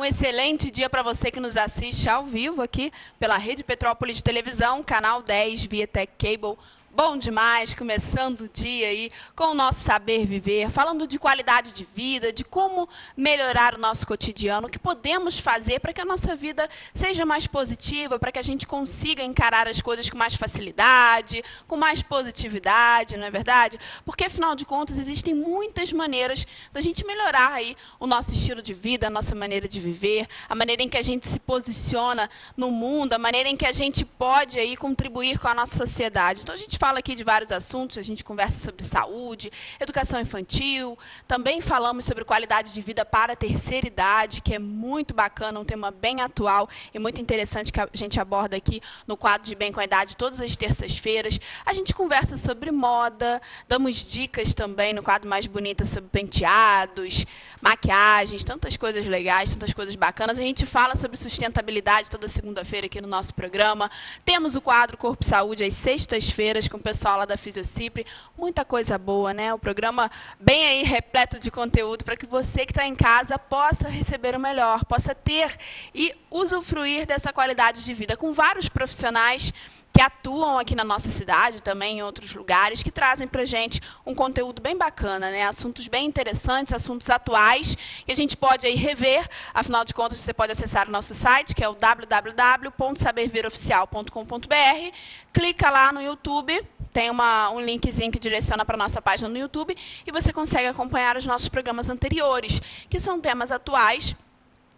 excelente dia para você que nos assiste ao vivo aqui pela Rede Petrópolis de Televisão, canal 10, via Tech Cable. Bom demais, começando o dia aí com o nosso saber viver, falando de qualidade de vida, de como melhorar o nosso cotidiano, o que podemos fazer para que a nossa vida seja mais positiva, para que a gente consiga encarar as coisas com mais facilidade, com mais positividade, não é verdade? Porque, afinal de contas, existem muitas maneiras da gente melhorar aí o nosso estilo de vida, a nossa maneira de viver, a maneira em que a gente se posiciona no mundo, a maneira em que a gente pode aí contribuir com a nossa sociedade. Então, a gente fala aqui de vários assuntos, a gente conversa sobre saúde, educação infantil, também falamos sobre qualidade de vida para a terceira idade, que é muito bacana, um tema bem atual e muito interessante que a gente aborda aqui no quadro de Bem com a Idade todas as terças-feiras. A gente conversa sobre moda, damos dicas também no quadro Mais Bonita sobre penteados, maquiagens, tantas coisas legais, tantas coisas bacanas. A gente fala sobre sustentabilidade toda segunda-feira aqui no nosso programa. Temos o quadro Corpo e Saúde às sextas-feiras com o pessoal lá da Fisiocipre. Muita coisa boa, né? O programa bem aí repleto de conteúdo para que você que está em casa possa receber o melhor, possa ter e usufruir dessa qualidade de vida com vários profissionais que atuam aqui na nossa cidade, também em outros lugares, que trazem para a gente um conteúdo bem bacana, né? Assuntos bem interessantes, assuntos atuais, que a gente pode aí rever. Afinal de contas, você pode acessar o nosso site, que é o www.saberveroficial.com.br. Clica lá no YouTube, tem um linkzinho que direciona para a nossa página no YouTube, e você consegue acompanhar os nossos programas anteriores, que são temas atuais,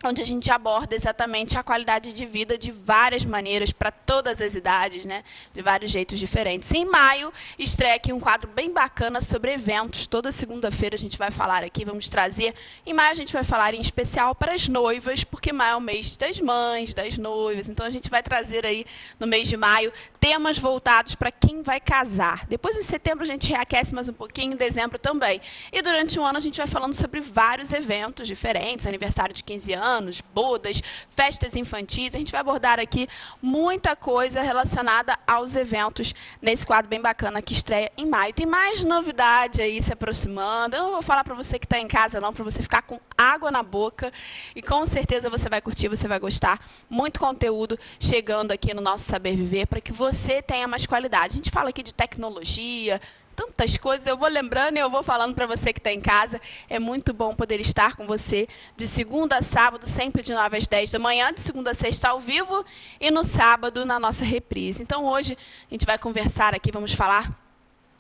onde a gente aborda exatamente a qualidade de vida de várias maneiras, para todas as idades, né? De vários jeitos diferentes. Em maio, estreia aqui um quadro bem bacana sobre eventos. Toda segunda-feira a gente vai falar aqui, vamos trazer. Em maio a gente vai falar em especial para as noivas, porque maio é o mês das mães, das noivas. Então a gente vai trazer aí, no mês de maio, temas voltados para quem vai casar. Depois, em setembro, a gente reaquece mais um pouquinho, em dezembro também. E durante o ano a gente vai falando sobre vários eventos diferentes, aniversário de 15 anos, bodas, festas infantis. A gente vai abordar aqui muita coisa relacionada aos eventos nesse quadro bem bacana que estreia em maio. Tem mais novidade aí se aproximando. Eu não vou falar para você que está em casa, não, para você ficar com água na boca. E com certeza você vai curtir, você vai gostar. Muito conteúdo chegando aqui no nosso Saber Viver para que você tenha mais qualidade. A gente fala aqui de tecnologia, tantas coisas, eu vou lembrando e eu vou falando para você que está em casa. É muito bom poder estar com você de segunda a sábado, sempre de 9 às 10 da manhã, de segunda a sexta ao vivo e no sábado na nossa reprise. Então, hoje a gente vai conversar aqui, vamos falar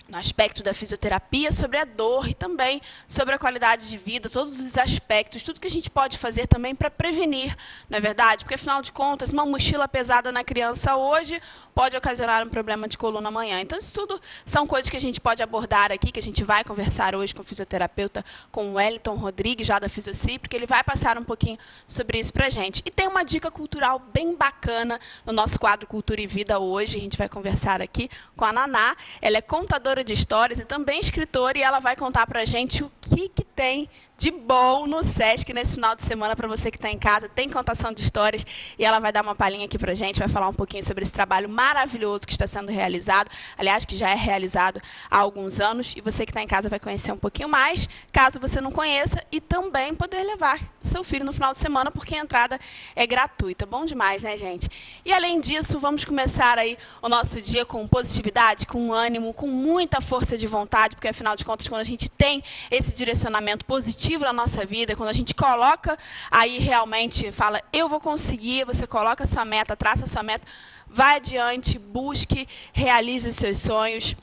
no aspecto da fisioterapia, sobre a dor e também sobre a qualidade de vida, todos os aspectos, tudo que a gente pode fazer também para prevenir, não é verdade? Porque, afinal de contas, uma mochila pesada na criança hoje pode ocasionar um problema de coluna amanhã. Então, isso tudo são coisas que a gente pode abordar aqui, que a gente vai conversar hoje com o fisioterapeuta, com o Wellington Rodrigues, já da Fisiocipre, que ele vai passar um pouquinho sobre isso para a gente. E tem uma dica cultural bem bacana no nosso quadro Cultura e Vida hoje. A gente vai conversar aqui com a Naná. Ela é contadora de histórias e também escritora, e ela vai contar para a gente o que tem de bom no Sesc nesse final de semana para você que está em casa. Tem contação de histórias e ela vai dar uma palhinha aqui para a gente, vai falar um pouquinho sobre esse trabalho maravilhoso que está sendo realizado, aliás, que já é realizado há alguns anos, e você que está em casa vai conhecer um pouquinho mais, caso você não conheça, e também poder levar o seu filho no final de semana, porque a entrada é gratuita. Bom demais, né, gente? E, além disso, vamos começar aí o nosso dia com positividade, com ânimo, com muita força de vontade, porque, afinal de contas, quando a gente tem esse direcionamento positivo na nossa vida, quando a gente coloca aí realmente, fala, eu vou conseguir, você coloca a sua meta, traça a sua meta, vai adiante, busque, realize os seus sonhos,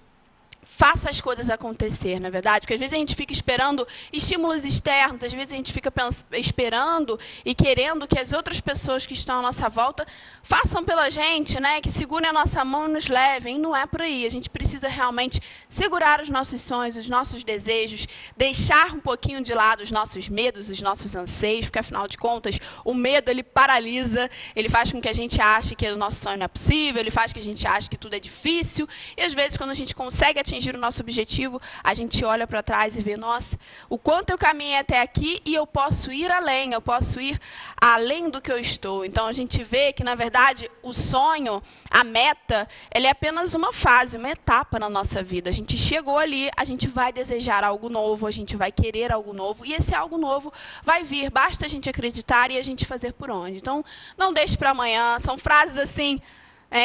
faça as coisas acontecer, não é verdade? Porque às vezes a gente fica esperando estímulos externos, às vezes a gente fica esperando e querendo que as outras pessoas que estão à nossa volta façam pela gente, né? Que segurem a nossa mão e nos levem. E não é por aí. A gente precisa realmente segurar os nossos sonhos, os nossos desejos, deixar um pouquinho de lado os nossos medos, os nossos anseios, porque, afinal de contas, o medo, ele paralisa, ele faz com que a gente ache que o nosso sonho não é possível, ele faz que a gente ache que tudo é difícil, e às vezes, quando a gente consegue atingir atingir o nosso objetivo, a gente olha para trás e vê, nossa, o quanto eu caminhei até aqui e eu posso ir além, eu posso ir além do que eu estou. Então, a gente vê que, na verdade, o sonho, a meta, ele é apenas uma fase, uma etapa na nossa vida. A gente chegou ali, a gente vai desejar algo novo, a gente vai querer algo novo, e esse algo novo vai vir, basta a gente acreditar e a gente fazer por onde. Então, não deixe para amanhã, são frases assim,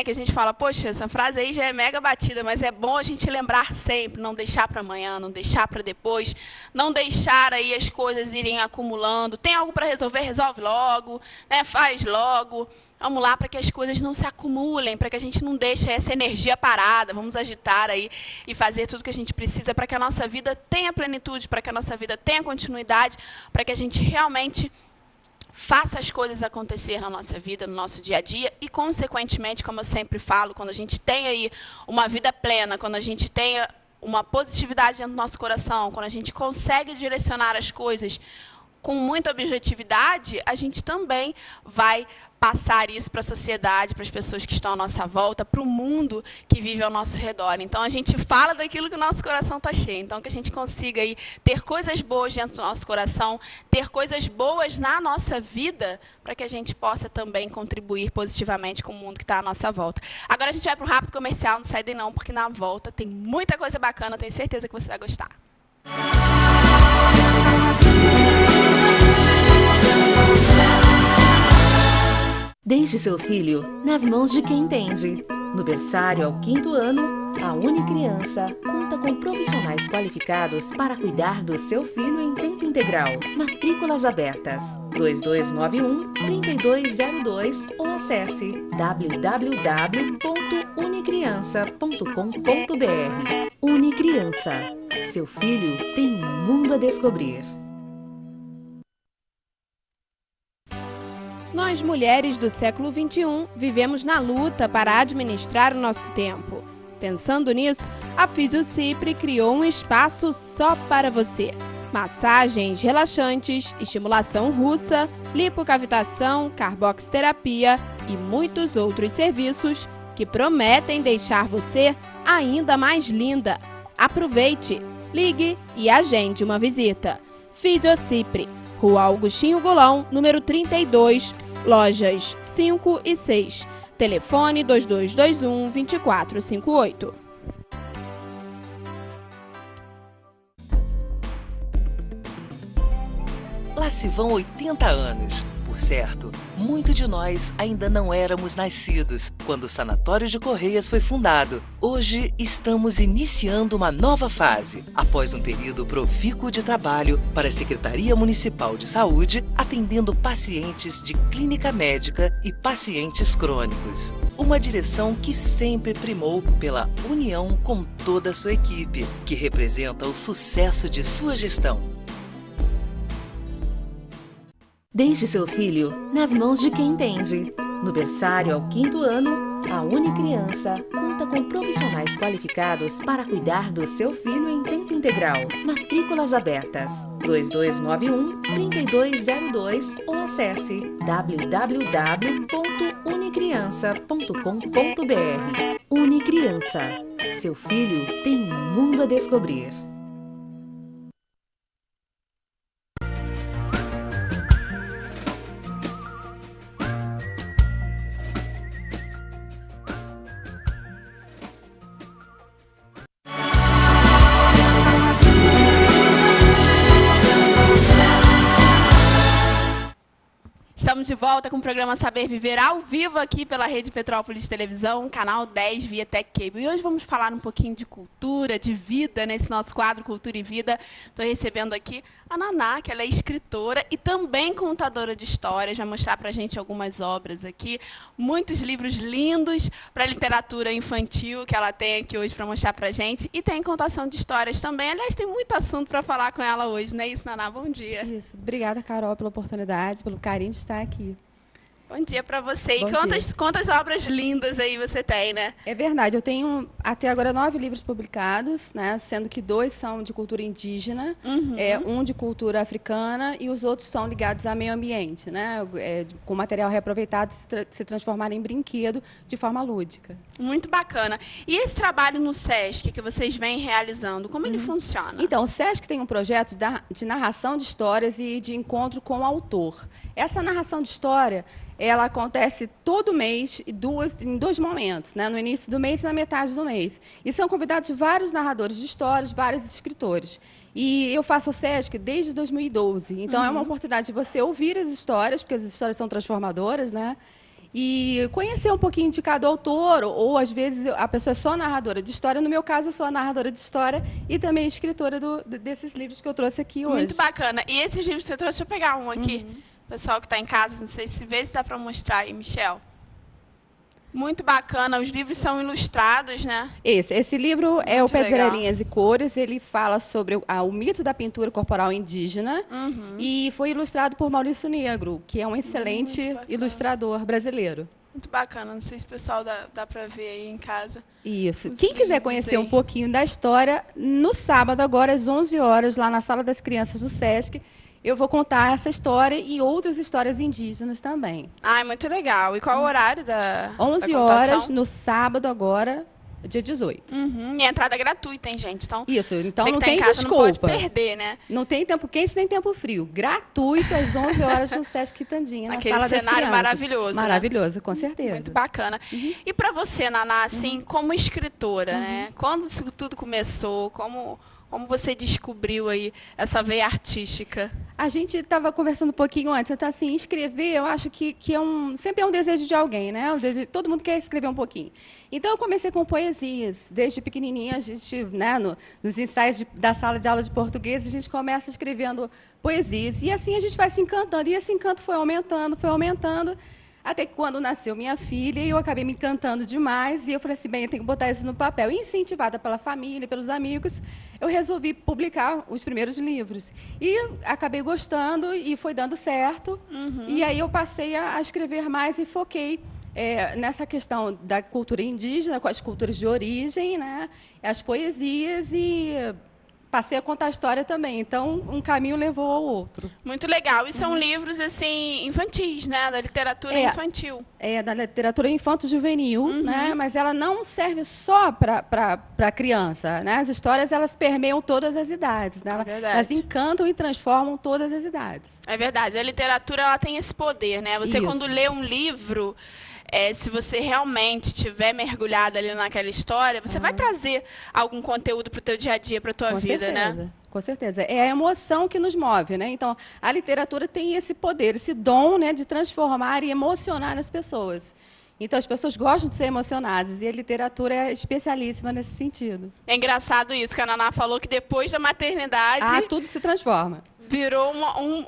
que a gente fala, poxa, essa frase aí já é mega batida, mas é bom a gente lembrar sempre, não deixar para amanhã, não deixar para depois, não deixar aí as coisas irem acumulando. Tem algo para resolver, resolve logo, faz logo. Vamos lá, para que as coisas não se acumulem, para que a gente não deixe essa energia parada. Vamos agitar aí e fazer tudo que a gente precisa para que a nossa vida tenha plenitude, para que a nossa vida tenha continuidade, para que a gente realmente faça as coisas acontecer na nossa vida, no nosso dia a dia e, consequentemente, como eu sempre falo, quando a gente tem aí uma vida plena, quando a gente tem uma positividade dentro do nosso coração, quando a gente consegue direcionar as coisas com muita objetividade, a gente também vai passar isso para a sociedade, para as pessoas que estão à nossa volta, para o mundo que vive ao nosso redor. Então, a gente fala daquilo que o nosso coração está cheio. Então, que a gente consiga aí ter coisas boas dentro do nosso coração, ter coisas boas na nossa vida, para que a gente possa também contribuir positivamente com o mundo que está à nossa volta. Agora, a gente vai para um rápido comercial, não sai daí não, porque na volta tem muita coisa bacana, tenho certeza que você vai gostar. Deixe seu filho nas mãos de quem entende. No berçário ao 5º ano, a Unicriança conta com profissionais qualificados para cuidar do seu filho em tempo integral. Matrículas abertas. 2291-3202 ou acesse www.unicriança.com.br. Unicriança. Seu filho tem um mundo a descobrir. Nós, mulheres do século XXI, vivemos na luta para administrar o nosso tempo. Pensando nisso, a Fisiocipre criou um espaço só para você. Massagens relaxantes, estimulação russa, lipocavitação, carboxterapia e muitos outros serviços que prometem deixar você ainda mais linda. Aproveite, ligue e agende uma visita. Fisiocipre, Rua Augustinho Golão, número 32, lojas 5 e 6. Telefone 2221-2458. Lá se vão 80 anos. Por certo, muitos de nós ainda não éramos nascidos quando o Sanatório de Correias foi fundado. Hoje estamos iniciando uma nova fase, após um período profícuo de trabalho para a Secretaria Municipal de Saúde, atendendo pacientes de clínica médica e pacientes crônicos. Uma direção que sempre primou pela união com toda a sua equipe, que representa o sucesso de sua gestão. Deixe seu filho nas mãos de quem entende. No berçário ao 5º ano, a Unicriança conta com profissionais qualificados para cuidar do seu filho em tempo integral. Matrículas abertas. 2291-3202 ou acesse www.unicriança.com.br. Unicriança. Seu filho tem um mundo a descobrir. Estamos de volta com o programa Saber Viver ao vivo aqui pela Rede Petrópolis Televisão, canal 10 via Tech Cable. E hoje vamos falar um pouquinho de cultura, de vida, nesse nosso quadro Cultura e Vida. Estou recebendo aqui a Naná, que ela é escritora e também contadora de histórias. Vai mostrar para a gente algumas obras aqui, muitos livros lindos para literatura infantil que ela tem aqui hoje para mostrar para a gente. E tem contação de histórias também. Aliás, tem muito assunto para falar com ela hoje, não é isso, Naná? Bom dia. Isso. Obrigada, Carol, pela oportunidade, pelo carinho de estar aqui. Bom dia para você. Bom E quantas obras lindas aí você tem, né? É verdade, eu tenho até agora 9 livros publicados, né, sendo que 2 são de cultura indígena, um de cultura africana e os outros são ligados a meio ambiente, né, com material reaproveitado se transformar em brinquedo de forma lúdica. Muito bacana. E esse trabalho no SESC que vocês vêm realizando, como ele funciona? Então, o SESC tem um projeto de narração de histórias e de encontro com o autor. Essa narração de história, ela acontece todo mês, em 2 momentos, né? No início do mês e na metade do mês. E são convidados vários narradores de histórias, vários escritores. E eu faço o SESC desde 2012. Então, é uma oportunidade de você ouvir as histórias, porque as histórias são transformadoras, né? E conhecer um pouquinho de cada autor, ou às vezes a pessoa é só narradora de história. No meu caso, eu sou a narradora de história e também escritora desses livros que eu trouxe aqui hoje. Muito bacana. E esses livros que você trouxe, deixa eu pegar um aqui. Pessoal que está em casa, não sei se vê se dá para mostrar aí, Michel. Muito bacana, os livros são ilustrados, né? Esse livro é o Muito Pé de legal. Orelhinhas e Cores. Ele fala sobre o mito da pintura corporal indígena e foi ilustrado por Maurício Negro, que é um excelente bacana. ilustrador brasileiro. Muito bacana, não sei se o pessoal dá para ver aí em casa. Isso. Os Quem quiser livros conhecer aí. um pouquinho da história, no sábado, agora às 11 horas, lá na Sala das Crianças do SESC, eu vou contar essa história e outras histórias indígenas também. Ai, muito legal. E qual o horário da 11 da horas, contação? no sábado agora, dia 18. E a entrada é gratuita, hein, gente? Então, Isso, então você que não tá tem em casa desculpa. não pode perder, né? Não tem tempo quente nem tempo frio. Gratuito às 11 horas no Sesc Quitandinha, na Aquele Sala das cenário Crianças. maravilhoso, né? Maravilhoso, com certeza. Muito bacana. E para você, Naná, assim, como escritora, né? Quando isso tudo começou? Como você descobriu aí essa veia artística? A gente estava conversando um pouquinho antes, então, assim, escrever, eu acho que sempre é um desejo de alguém, né? Todo mundo quer escrever um pouquinho. Então, eu comecei com poesias. Desde pequenininha, a gente, né, nos ensaios da sala de aula de português, a gente começa escrevendo poesias. E assim a gente vai se encantando. E esse encanto foi aumentando, até que quando nasceu minha filha, eu acabei me encantando demais, e eu falei assim, bem, eu tenho que botar isso no papel. E incentivada pela família, pelos amigos, eu resolvi publicar os primeiros livros. E acabei gostando, e foi dando certo. E aí eu passei a escrever mais e foquei nessa questão da cultura indígena, com as culturas de origem, né, as poesias, e passei a contar a história também. Então, um caminho levou ao outro. Muito legal. E são livros, assim, infantis, né? Da literatura infantil. É da literatura infanto-juvenil, né? Mas ela não serve só para criança, né? As histórias, elas permeiam todas as idades, né? verdade. Elas encantam e transformam todas as idades. É verdade. A literatura, ela tem esse poder, né? Você, Isso. quando lê um livro, se você realmente estiver mergulhado ali naquela história, você vai trazer algum conteúdo para o teu dia a dia, para a tua vida, né? Com certeza. É a emoção que nos move, né? Então, a literatura tem esse poder, esse dom, né, de transformar e emocionar as pessoas. Então, as pessoas gostam de ser emocionadas, e a literatura é especialíssima nesse sentido. É engraçado isso, que a Naná falou, que depois da maternidade Tudo se transforma. virou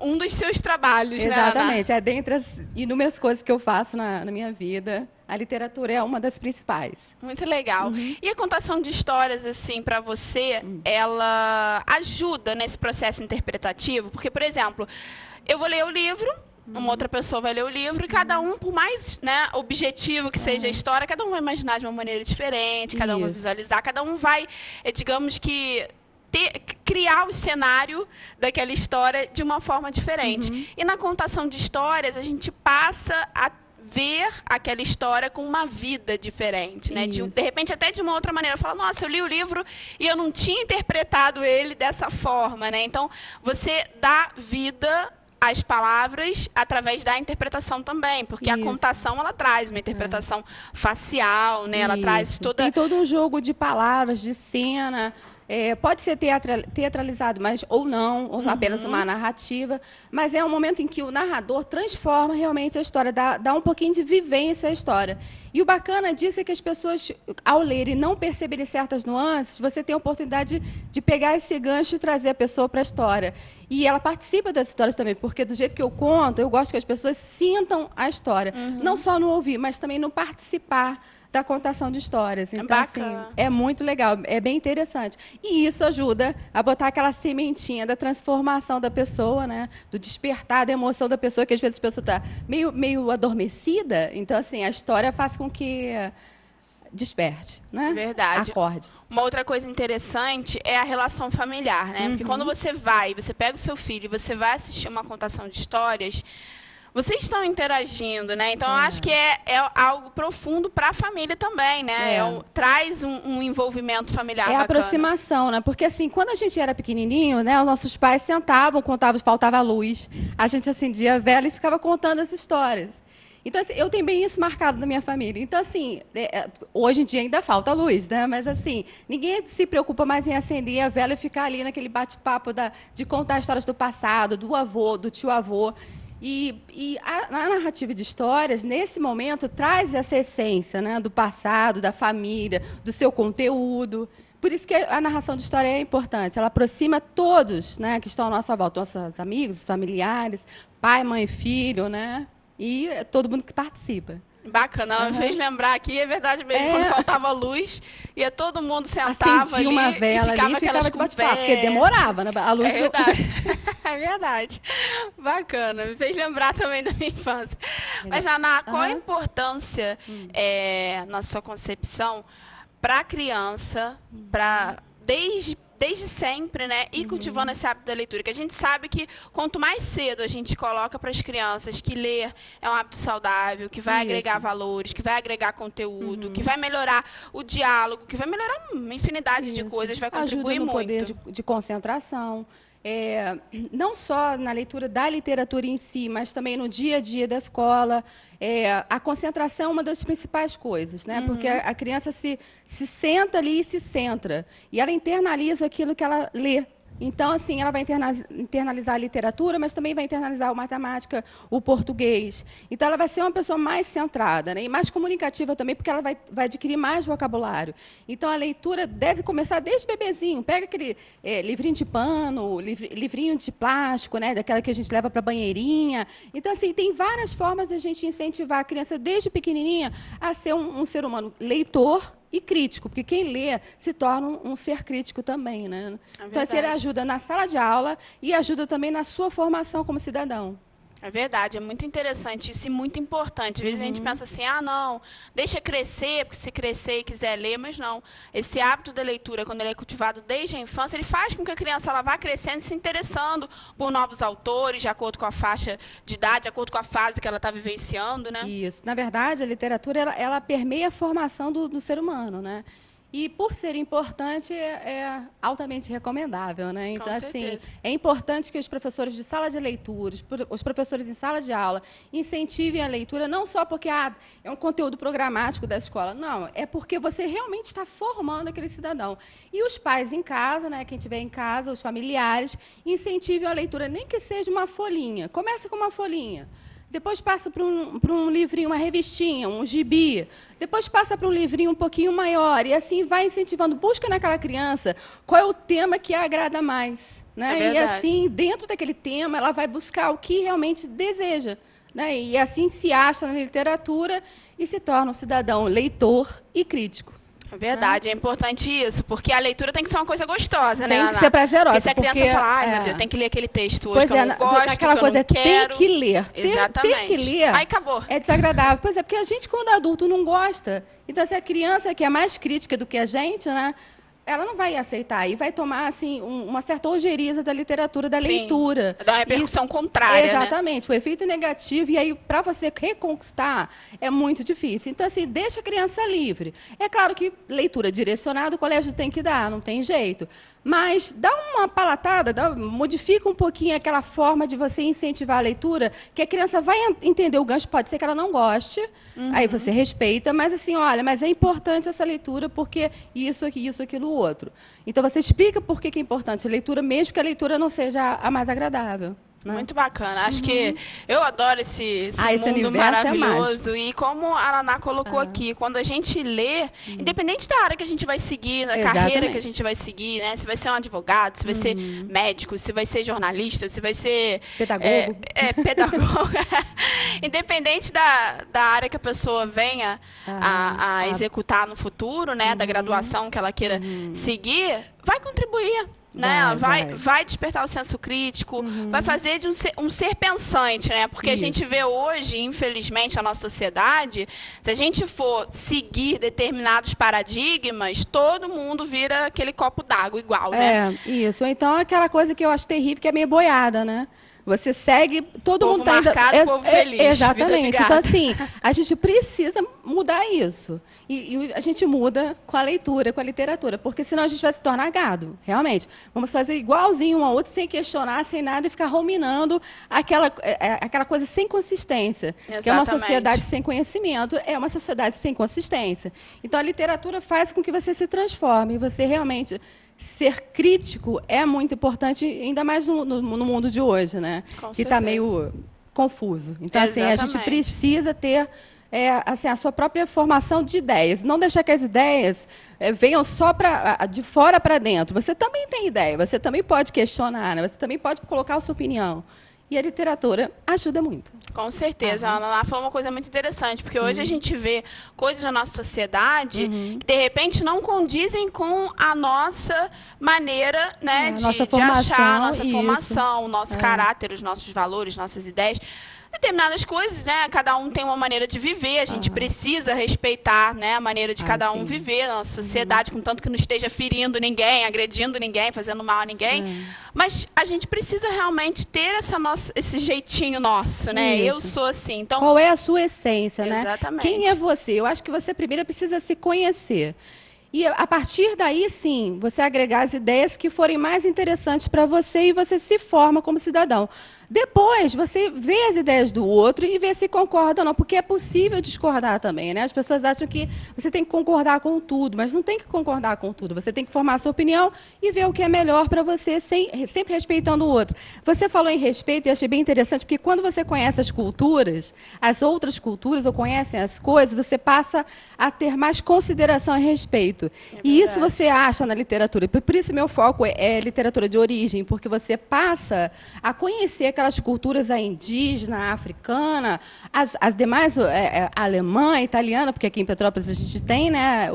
um dos seus trabalhos, né, Naná? Exatamente. É dentre as inúmeras coisas que eu faço na minha vida, a literatura é uma das principais. Muito legal. E a contação de histórias, assim, para você, ela ajuda nesse processo interpretativo? Porque, por exemplo, eu vou ler o livro, uma outra pessoa vai ler o livro, e cada um, por mais, né, objetivo que seja a história, cada um vai imaginar de uma maneira diferente, cada um vai Isso. visualizar, cada um vai, digamos que, criar o cenário daquela história de uma forma diferente. E na contação de histórias, a gente passa a ver aquela história com uma vida diferente, né? De Isso. repente, até de uma outra maneira. Fala, nossa, eu li o livro e eu não tinha interpretado ele dessa forma, né? Então, você dá vida às palavras através da interpretação também, porque a Isso. contação, ela traz uma interpretação facial, né? Ela traz Isso. toda... Tem todo um jogo de palavras, de cena. Pode ser teatralizado, mas ou não, ou apenas uma narrativa. Mas é um momento em que o narrador transforma realmente a história, dá um pouquinho de vivência à história. E o bacana disso é que as pessoas, ao lerem e não perceberem certas nuances, você tem a oportunidade de pegar esse gancho e trazer a pessoa para a história. E ela participa das histórias também, porque do jeito que eu conto, eu gosto que as pessoas sintam a história. Não só no ouvir, mas também no participar da contação de histórias. Então, assim, Bacana. é muito legal, é bem interessante. E isso ajuda a botar aquela sementinha da transformação da pessoa, né? Do despertar da emoção da pessoa, que às vezes a pessoa está meio adormecida. Então, assim, a história faz com que desperte, né? Verdade. Acorde. Uma outra coisa interessante é a relação familiar, né? Porque quando você pega o seu filho e você vai assistir uma contação de histórias, vocês estão interagindo, né? Então, eu acho que é algo profundo para a família também, né? Traz um envolvimento familiar É a bacana. aproximação, né? Porque, assim, quando a gente era pequenininho, né? Os nossos pais sentavam, contavam, faltava luz. A gente acendia a vela e ficava contando as histórias. Então, assim, eu tenho bem isso marcado na minha família. Então, assim, hoje em dia ainda falta luz, né? Mas, assim, ninguém se preocupa mais em acender a vela e ficar ali naquele bate-papo de contar histórias do passado, do avô, do tio-avô. E a narrativa de histórias, nesse momento, traz essa essência, né, do passado, da família, do seu conteúdo. Por isso que a narração de história é importante. Ela aproxima todos, né, que estão à nossa volta, nossos amigos, familiares, pai, mãe, filho, né, e todo mundo que participa. Bacana, ela me fez lembrar aqui, é verdade mesmo, quando faltava luz, ia todo mundo sentava Acendia ali, uma vela ali e ficava de bate-papo, porque demorava, né? A luz É verdade. É verdade. Bacana, me fez lembrar também da minha infância. Mas, Naná, qual a importância, na sua concepção, para a criança, desde sempre, né, ir cultivando esse hábito da leitura? Que a gente sabe que quanto mais cedo a gente coloca para as crianças que ler é um hábito saudável, que vai agregar valores, que vai agregar conteúdo, que vai melhorar o diálogo, que vai melhorar uma infinidade de coisas, vai contribuir ajuda no muito. poder de concentração. Não só na leitura da literatura em si, mas também no dia a dia da escola. A concentração é uma das principais coisas, né? Porque a criança se senta ali e se centra. E ela internaliza aquilo que ela lê. Então, assim, ela vai internalizar a literatura, mas também vai internalizar a matemática, o português. Então, ela vai ser uma pessoa mais centrada, né? E mais comunicativa também, porque ela vai adquirir mais vocabulário. Então, a leitura deve começar desde bebezinho. Pega aquele livrinho de pano, livrinho de plástico, né? Daquela que a gente leva para a banheirinha. Então, assim, tem várias formas de a gente incentivar a criança, desde pequenininha, a ser um ser humano leitor e crítico, porque quem lê se torna um ser crítico também, né? Então, assim, ele ajuda na sala de aula e ajuda também na sua formação como cidadão. É verdade, é muito interessante isso e muito importante. Às vezes a gente pensa assim, não, deixa crescer, porque se crescer e quiser ler, mas não. Esse hábito da leitura, quando ele é cultivado desde a infância, ele faz com que a criança ela vá crescendo e se interessando por novos autores, de acordo com a faixa de idade, de acordo com a fase que ela está vivenciando, né? Isso. Na verdade, a literatura ela permeia a formação do ser humano, né? E, por ser importante, é altamente recomendável, né? Então, assim, é importante que os professores de sala de leitura, os professores em sala de aula, incentivem a leitura, não só porque é um conteúdo programático da escola, não, é porque você realmente está formando aquele cidadão. E os pais em casa, né, quem estiver em casa, os familiares, incentivem a leitura, nem que seja uma folhinha. Começa com uma folhinha. Depois passa para um livrinho, uma revistinha, um gibi. Depois passa para um livrinho um pouquinho maior. E assim vai incentivando. Busca naquela criança qual é o tema que a agrada mais. Né? E assim, dentro daquele tema, ela vai buscar o que realmente deseja. Né? E assim se acha na literatura e se torna um cidadão leitor e crítico. É verdade, é importante isso, porque a leitura tem que ser uma coisa gostosa, né, Tem que ser prazerosa. Porque se a criança falar, ai, meu Deus, tem que ler aquele texto hoje, pois que eu não gosto, aquela que eu não quero. Tem que ler. Exatamente. Tem que ler. Aí acabou. É desagradável. Pois é, porque a gente, quando adulto, não gosta. Então, se a criança, que é mais crítica do que a gente, né, ela não vai aceitar e vai tomar assim uma certa ojeriza da literatura, da leitura. Dá uma repercussão contrária, exatamente, o efeito negativo. E aí, para você reconquistar, é muito difícil. Então, assim, deixa a criança livre. É claro que leitura direcionada o colégio tem que dar, não tem jeito. Mas dá uma palatada, modifica um pouquinho aquela forma de você incentivar a leitura, que a criança vai entender o gancho, pode ser que ela não goste, aí você respeita, mas assim, olha, mas é importante essa leitura porque isso, aquilo, outro. Então, você explica por que é importante a leitura, mesmo que a leitura não seja a mais agradável. né? Muito bacana. Acho que eu adoro esse mundo maravilhoso. E como a Naná colocou aqui, quando a gente lê, independente da área que a gente vai seguir, da carreira que a gente vai seguir, né? Se vai ser um advogado, se vai ser médico, se vai ser jornalista, se vai ser... Pedagogo. Pedagogo. Independente da área que a pessoa venha a executar no futuro, né? Da graduação que ela queira seguir, vai contribuir. Né? Vai despertar o senso crítico, vai fazer de um ser pensante, né? Porque a gente vê hoje, infelizmente, a nossa sociedade, se a gente for seguir determinados paradigmas, todo mundo vira aquele copo d'água igual, né? Isso. Então, aquela coisa que eu acho terrível, que é meio boiada, né? Você segue, todo mundo tá marcado, povo feliz. Exatamente. Então, assim, a gente precisa mudar isso. E a gente muda com a leitura, com a literatura, porque senão a gente vai se tornar gado, realmente. Vamos fazer igualzinho um ao outro, sem questionar, sem nada, e ficar ruminando aquela coisa sem consistência. Exatamente. Que é uma sociedade sem conhecimento, é uma sociedade sem consistência. Então, a literatura faz com que você se transforme, e você realmente... Ser crítico é muito importante, ainda mais no mundo de hoje, né? Que está meio confuso. Então, assim, a gente precisa ter assim, a sua própria formação de ideias. Não deixar que as ideias venham só de fora para dentro. Você também tem ideia, você também pode questionar, né? Você também pode colocar a sua opinião. E a literatura ajuda muito. Com certeza. A Naná falou uma coisa muito interessante, porque hoje a gente vê coisas na nossa sociedade que, de repente, não condizem com a nossa maneira, né, de achar a nossa formação, o nosso caráter, os nossos valores, nossas ideias. Determinadas coisas, né? Cada um tem uma maneira de viver, a gente precisa respeitar, né, a maneira de cada um viver na nossa sociedade, contanto que não esteja ferindo ninguém, agredindo ninguém, fazendo mal a ninguém. Mas a gente precisa realmente ter esse jeitinho nosso, né? Eu sou assim. Então, qual é a sua essência, né? Exatamente. Quem é você? Eu acho que você primeiro precisa se conhecer. E, a partir daí, sim, você agregar as ideias que forem mais interessantes para você e você se forma como cidadão. Depois, você vê as ideias do outro e vê se concorda ou não, porque é possível discordar também, né? As pessoas acham que você tem que concordar com tudo, mas não tem que concordar com tudo. Você tem que formar a sua opinião e ver o que é melhor para você, sempre respeitando o outro. Você falou em respeito e eu achei bem interessante, porque quando você conhece as culturas, as outras culturas, ou conhecem as coisas, você passa a ter mais consideração e respeito. E isso você acha na literatura. Por isso, meu foco é literatura de origem, porque você passa a conhecer aquelas culturas, a indígena, a africana, as demais, a alemã, a italiana, porque aqui em Petrópolis a gente tem, né,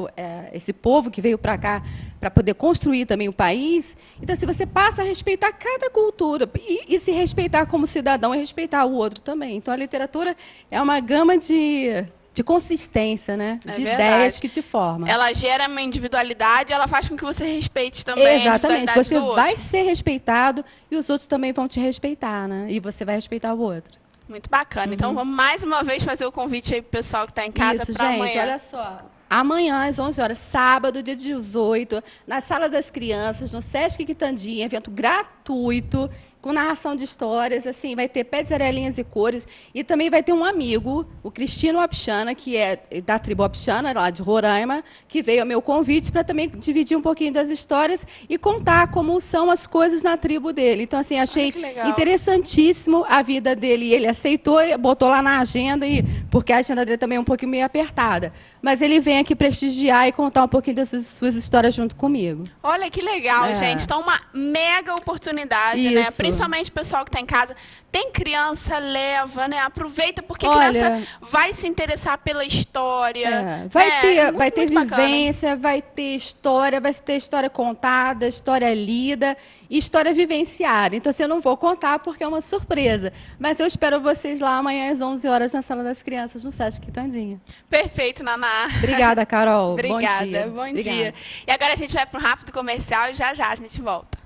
esse povo que veio para cá para poder construir também o país. Então, se você passa a respeitar cada cultura e se respeitar como cidadão e respeitar o outro também. Então, a literatura é uma gama de consistência, né? De ideias que te formam. Ela gera uma individualidade, ela faz com que você respeite também. Exatamente. A você vai ser respeitado e os outros também vão te respeitar, né? E você vai respeitar o outro. Muito bacana. Então, vamos mais uma vez fazer o convite aí pro pessoal que está em casa para amanhã. Gente, olha só. Amanhã, às 11 horas, sábado, dia 18, na Sala das Crianças, no Sesc Quitandinha, evento gratuito, com narração de histórias, assim, vai ter pés, arelinhas e cores, e também vai ter um amigo, o Cristino Apixana, que é da tribo Apixana, lá de Roraima, que veio ao meu convite para também dividir um pouquinho das histórias e contar como são as coisas na tribo dele. Então, assim, achei interessantíssimo a vida dele, e ele aceitou, botou lá na agenda, porque a agenda dele também é um pouquinho meio apertada. Mas ele vem aqui prestigiar e contar um pouquinho das suas histórias junto comigo. Olha que legal, gente. Então, uma mega oportunidade, né? Principalmente o pessoal que está em casa. Tem criança, leva, né? Aproveita, porque a criança vai se interessar pela história. Vai ter vivência, vai ter história contada, história lida e história vivenciada. Então, assim, eu não vou contar porque é uma surpresa. Mas eu espero vocês lá amanhã às 11 horas na Sala das Crianças, no Sesc Quitandinha. Perfeito, Naná. Obrigada, Carol. Obrigada. Bom dia. E agora a gente vai para um rápido comercial e já a gente volta.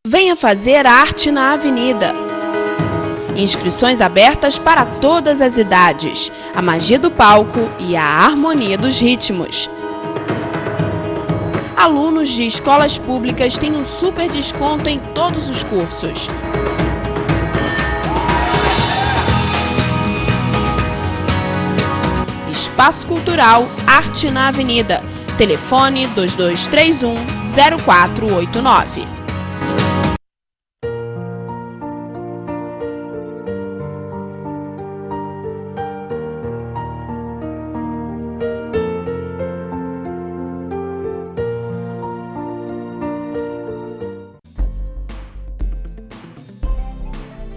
Venha fazer arte na Avenida. Inscrições abertas para todas as idades. A magia do palco e a harmonia dos ritmos. Alunos de escolas públicas têm um super desconto em todos os cursos. Espaço Cultural Arte na Avenida. Telefone 2231 0489.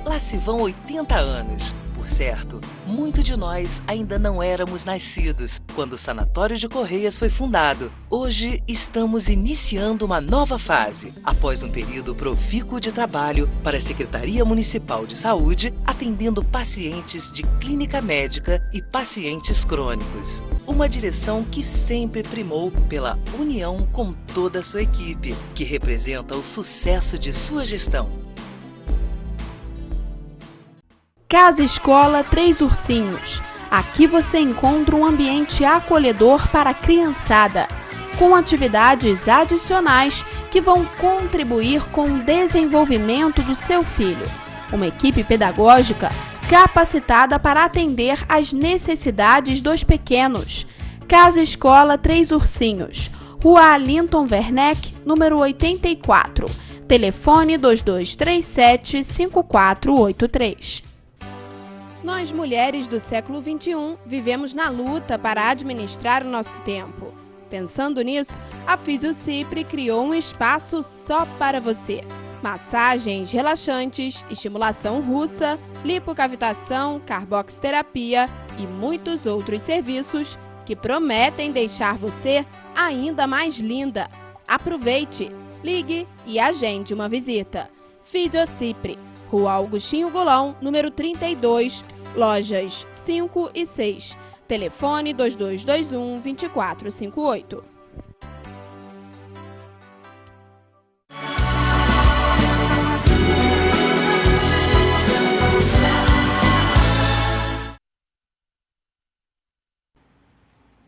Lá se vão 80 anos. Por certo, muito de nós ainda não éramos nascidos quando o Sanatório de Correias foi fundado. Hoje estamos iniciando uma nova fase, após um período profícuo de trabalho para a Secretaria Municipal de Saúde, atendendo pacientes de clínica médica e pacientes crônicos. Uma direção que sempre primou pela união com toda a sua equipe, que representa o sucesso de sua gestão. Casa Escola Três Ursinhos. Aqui você encontra um ambiente acolhedor para a criançada, com atividades adicionais que vão contribuir com o desenvolvimento do seu filho. Uma equipe pedagógica capacitada para atender às necessidades dos pequenos. Casa Escola Três Ursinhos, Rua Alinton Werneck, número 84. Telefone 2237 5483. Nós, mulheres do século XXI, vivemos na luta para administrar o nosso tempo. Pensando nisso, a Fisiocipre criou um espaço só para você. Massagens relaxantes, estimulação russa, lipocavitação, carboxterapia e muitos outros serviços que prometem deixar você ainda mais linda. Aproveite, ligue e agende uma visita. Fisiocipre, Rua Augustinho Golão, número 32, lojas 5 e 6. Telefone 2221 2458.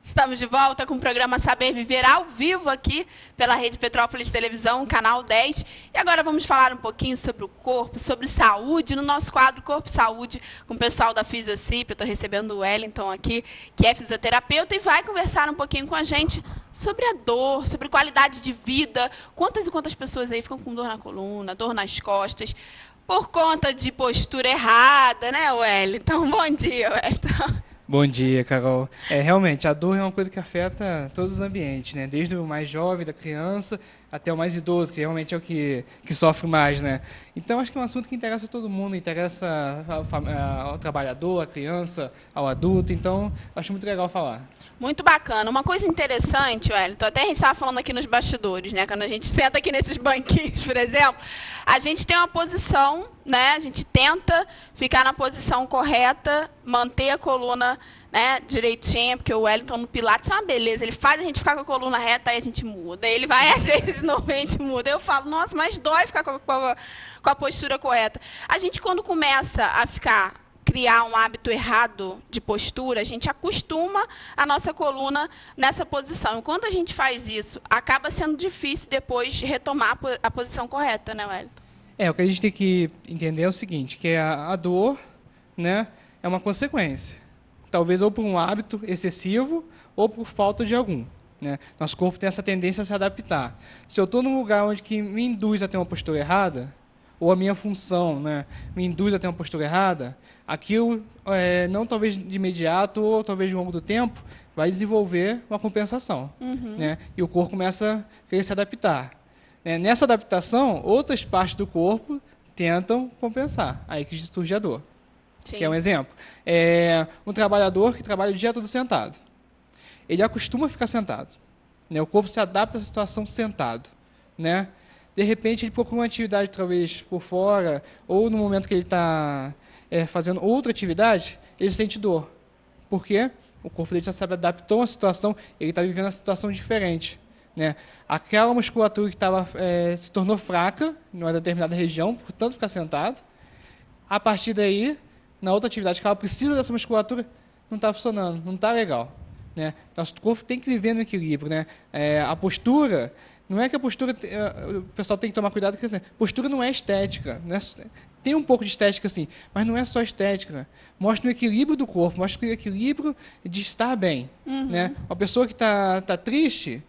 Estamos de volta com o programa Saber Viver ao vivo aqui pela Rede Petrópolis Televisão, canal 10. E agora vamos falar um pouquinho sobre o corpo, sobre saúde, no nosso quadro Corpo e Saúde, com o pessoal da Fisiocipre. Eu estou recebendo o Wellington aqui, que é fisioterapeuta, e vai conversar um pouquinho com a gente sobre a dor, sobre qualidade de vida. Quantas e quantas pessoas aí ficam com dor na coluna, dor nas costas, por conta de postura errada, né, Wellington? Bom dia, Wellington. Bom dia, Carol. Realmente, a dor é uma coisa que afeta todos os ambientes, né? Desde o mais jovem, da criança, até o mais idoso, que realmente é o que sofre mais, né? Então, acho que é um assunto que interessa a todo mundo, interessa ao trabalhador, à criança, ao adulto. Então, acho muito legal falar. Muito bacana. Uma coisa interessante, Wellington, até a gente estava falando aqui nos bastidores, né? Quando a gente senta aqui nesses banquinhos, por exemplo, a gente tem uma posição, né? A gente tenta ficar na posição correta, manter a coluna, né, direitinha, porque o Wellington no Pilates é uma beleza. Ele faz a gente ficar com a coluna reta, aí a gente muda. Aí ele vai ajeita de novo, a gente muda. Eu falo, nossa, mas dói ficar com a postura correta. A gente, quando começa a criar um hábito errado de postura, a gente acostuma a nossa coluna nessa posição. E quando a gente faz isso, acaba sendo difícil depois retomar a posição correta, né, Wellington? O que a gente tem que entender é o seguinte, que a dor, né, é uma consequência. Talvez ou por um hábito excessivo ou por falta de algum, né? Nosso corpo tem essa tendência a se adaptar. Se eu estou num lugar onde que me induz a ter uma postura errada, ou a minha função, né, me induz a ter uma postura errada, aquilo, não talvez de imediato ou talvez ao longo do tempo, vai desenvolver uma compensação. Né? E o corpo começa a querer se adaptar. Nessa adaptação, outras partes do corpo tentam compensar. Aí que surge a dor. Sim. Que é um exemplo. Um trabalhador que trabalha o dia todo sentado. Ele acostuma a ficar sentado. Né? O corpo se adapta a essa situação sentado. Né? De repente, ele procura uma atividade, talvez, por fora, ou no momento que ele está fazendo outra atividade, ele sente dor. Por quê? O corpo dele já se adaptou a uma situação, ele está vivendo uma situação diferente. Né? Aquela musculatura que se tornou fraca em uma determinada região, por tanto ficar sentado, a partir daí, na outra atividade que ela precisa dessa musculatura, não está funcionando, não está legal. Né? Nosso corpo tem que viver no equilíbrio. Né? A postura, não é que a postura, o pessoal tem que tomar cuidado, porque a postura não é estética. Não é, tem um pouco de estética, sim, mas não é só estética. Mostra o equilíbrio do corpo, mostra o equilíbrio de estar bem. Né? Uma pessoa que está triste,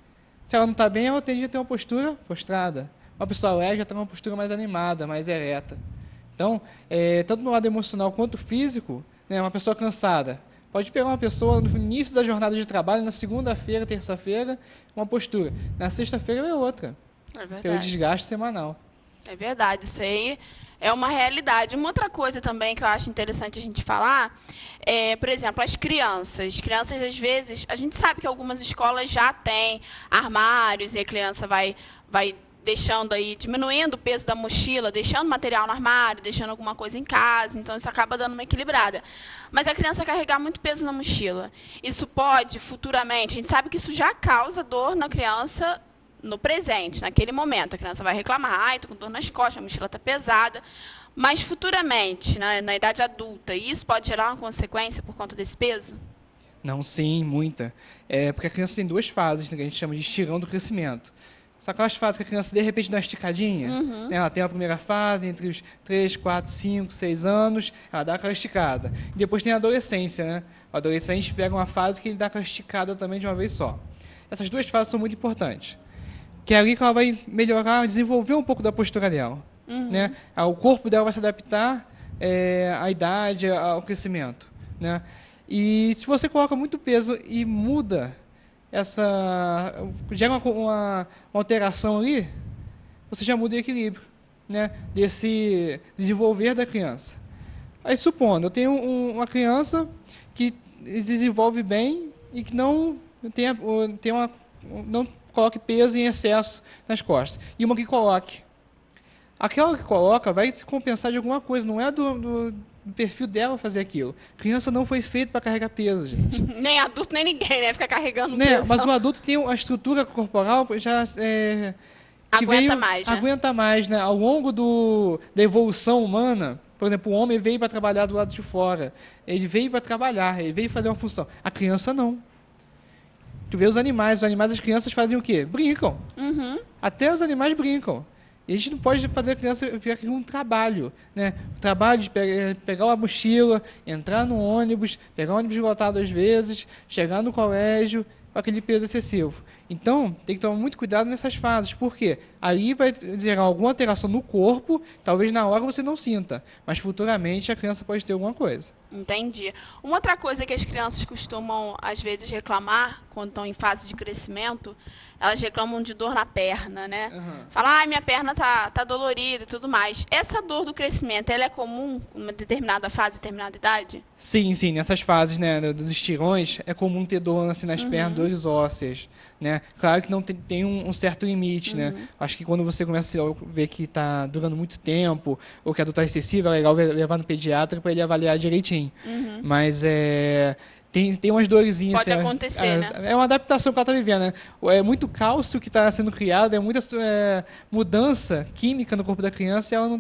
se ela não está bem, ela tende a ter uma postura prostrada. Uma pessoa alegre já tem uma postura mais animada, mais ereta. Então, tanto no lado emocional quanto físico, né, uma pessoa cansada, pode pegar uma pessoa no início da jornada de trabalho, na segunda-feira, terça-feira, uma postura. Na sexta-feira é outra, pelo desgaste semanal. É verdade, isso aí é uma realidade. Uma outra coisa também que eu acho interessante a gente falar é, por exemplo, as crianças. Crianças, às vezes, a gente sabe que algumas escolas já têm armários e a criança vai deixando aí, diminuindo o peso da mochila, deixando material no armário, deixando alguma coisa em casa, então isso acaba dando uma equilibrada. Mas a criança carregar muito peso na mochila, isso pode, futuramente, a gente sabe que isso já causa dor na criança no presente, naquele momento. A criança vai reclamar, ai, estou com dor nas costas, a mochila está pesada. Mas futuramente, na idade adulta, isso pode gerar uma consequência por conta desse peso? Não, sim, muita. Porque a criança tem duas fases, né, que a gente chama de estirão do crescimento. São aquelas fases que a criança, de repente, dá uma esticadinha. Né? Ela tem a primeira fase, entre os 3, 4, 5, 6 anos, ela dá aquela esticada. E depois tem a adolescência. Né? O adolescente pega uma fase que ele dá aquela esticada também de uma vez só. Essas duas fases são muito importantes. Que é ali que ela vai melhorar, desenvolver um pouco da postura dela. Né? O corpo dela vai se adaptar à idade, ao crescimento. Né? E se você coloca muito peso e muda gera uma alteração ali, você já muda o equilíbrio, né, desse desenvolver da criança. Aí, supondo, eu tenho uma criança que desenvolve bem e que não coloque peso em excesso nas costas, e uma que coloque. Aquela que coloca vai se compensar de alguma coisa, não é do perfil dela fazer aquilo. Criança não foi feita para carregar peso, gente. Nem adulto, nem ninguém, né? Fica carregando peso. Mas o adulto tem a estrutura corporal já... Aguenta mais, né? Ao longo da evolução humana, por exemplo, o homem veio para trabalhar do lado de fora. Ele veio para trabalhar, ele veio fazer uma função. A criança não. Tu vê os animais, as crianças fazem o quê? Brincam. Até os animais brincam. E a gente não pode fazer a criança vir aqui um trabalho, né? O trabalho de pegar uma mochila, entrar no ônibus, pegar um ônibus lotado às vezes, chegar no colégio com aquele peso excessivo. Então, tem que tomar muito cuidado nessas fases. Por quê? Ali vai gerar alguma alteração no corpo, talvez na hora você não sinta, mas futuramente a criança pode ter alguma coisa. Entendi. Uma outra coisa que as crianças costumam, às vezes, reclamar, quando estão em fase de crescimento, elas reclamam de dor na perna, né? Falam, ai, minha perna tá dolorida e tudo mais. Essa dor do crescimento, ela é comum em uma determinada fase, determinada idade? Sim, nessas fases, né, dos estirões, é comum ter dor assim, nas pernas, dores ósseas. Né? Claro que não tem um certo limite, né? Acho que quando você começa a ver que está durando muito tempo, ou que a dor está excessiva, é legal levar no pediatra para ele avaliar direitinho. Mas tem umas dorezinhas. Pode acontecer, né? É uma adaptação que ela está vivendo, né? É muito cálcio que está sendo criado, é muita mudança química no corpo da criança e ela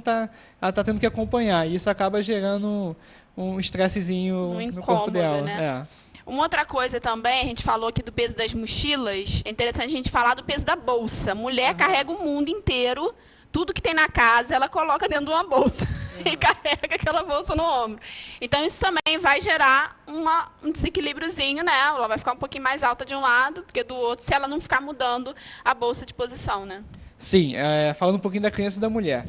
está tendo que acompanhar. E isso acaba gerando um estressezinho no corpo dela. Né? Uma outra coisa também, a gente falou aqui do peso das mochilas, é interessante a gente falar do peso da bolsa. Mulher carrega o mundo inteiro, tudo que tem na casa, ela coloca dentro de uma bolsa e carrega aquela bolsa no ombro. Então, isso também vai gerar um desequilíbriozinho, né? Ela vai ficar um pouquinho mais alta de um lado do que do outro, se ela não ficar mudando a bolsa de posição, né? Sim, falando um pouquinho da criança e da mulher.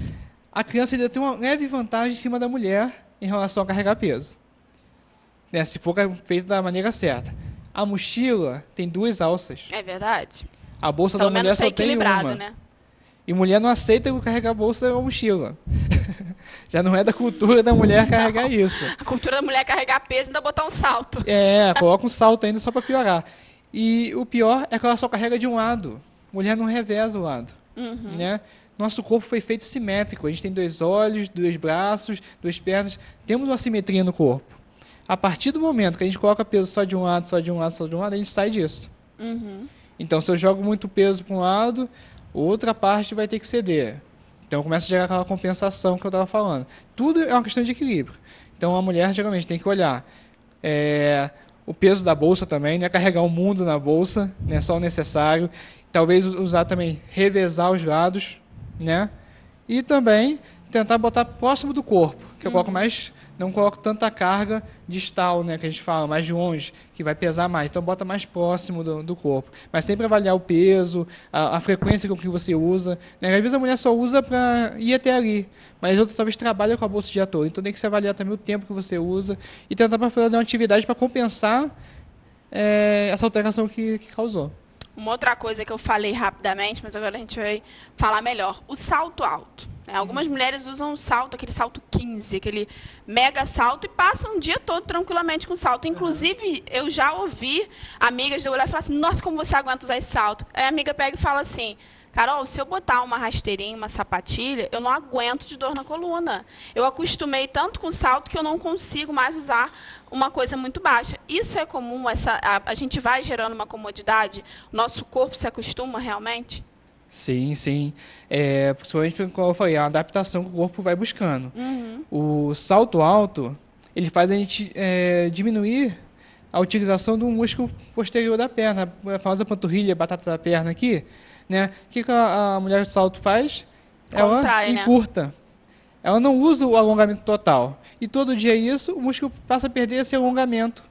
A criança ainda tem uma leve vantagem em cima da mulher em relação a carregar peso. Né, se for feito da maneira certa. A mochila tem 2 alças. É verdade. A bolsa da mulher só tem uma. Né? E mulher não aceita carregar a bolsa da mochila. Já não é da cultura da mulher carregar isso. A cultura da mulher é carregar peso e ainda botar um salto. Coloca um salto ainda só para piorar. E o pior é que ela só carrega de um lado. Mulher não reveza o lado. Né? Nosso corpo foi feito simétrico. A gente tem 2 olhos, 2 braços, 2 pernas. Temos uma simetria no corpo. A partir do momento que a gente coloca peso só de um lado, a gente sai disso. Então, se eu jogo muito peso para um lado, outra parte vai ter que ceder. Então, começa a gerar aquela compensação que eu estava falando. Tudo é uma questão de equilíbrio. Então, a mulher, geralmente, tem que olhar o peso da bolsa também, não é carregar o mundo na bolsa, né, só o necessário. Talvez usar também, revezar os lados, né? E também tentar botar próximo do corpo, que eu coloco mais, não coloco tanta carga distal, né, que a gente fala, mais de longe, que vai pesar mais. Então, bota mais próximo do corpo. Mas sempre avaliar o peso, a frequência com que você usa. Né? Às vezes a mulher só usa para ir até ali, mas outras talvez trabalham com a bolsa o dia todo. Então, tem que se avaliar também o tempo que você usa e tentar para fazer uma atividade para compensar essa alteração que causou. Uma outra coisa que eu falei rapidamente, mas agora a gente vai falar melhor. O salto alto. Né? Algumas mulheres usam o salto, aquele salto 15, aquele mega salto, e passam o dia todo tranquilamente com salto. Inclusive, eu já ouvi amigas de eu olhar e falar assim, nossa, como você aguenta usar esse salto? Aí a amiga pega e fala assim, Carol, se eu botar uma rasteirinha, uma sapatilha, eu não aguento de dor na coluna. Eu acostumei tanto com salto que eu não consigo mais usar uma coisa muito baixa. Isso é comum? A gente vai gerando uma comodidade? O nosso corpo se acostuma realmente? Sim, sim. Principalmente, como eu falei, é uma adaptação que o corpo vai buscando. O salto alto, ele faz a gente diminuir a utilização do músculo posterior da perna, a famosa panturrilha, batata da perna aqui. Né? O que a mulher de salto faz? Contrai, ela encurta. Né? Ela não usa o alongamento total. E todo dia isso, o músculo passa a perder esse alongamento.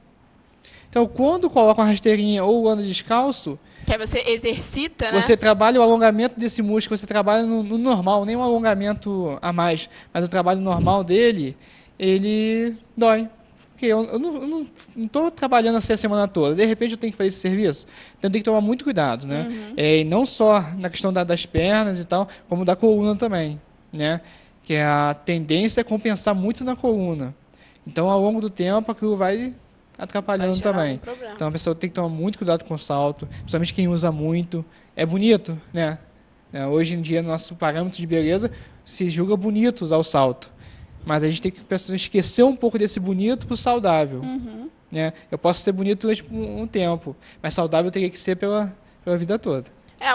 Então, quando coloca uma rasteirinha ou anda descalço... Que aí você exercita, né? Você trabalha o alongamento desse músculo, você trabalha no normal, nem um alongamento a mais. Mas o trabalho normal dele, ele dói. Porque eu não estou trabalhando assim a semana toda. De repente eu tenho que fazer esse serviço. Então tem que tomar muito cuidado, né? E não só na questão das pernas e tal, como da coluna também, né? Que a tendência é compensar muito na coluna. Então, ao longo do tempo, aquilo vai atrapalhando também. Então a pessoa tem que tomar muito cuidado com o salto, principalmente quem usa muito. É bonito, né? Hoje em dia, no nosso parâmetro de beleza, se julga bonito usar o salto. Mas a gente tem que esquecer um pouco desse bonito para o saudável. Né? Eu posso ser bonito durante um tempo, mas saudável teria que ser pela vida toda.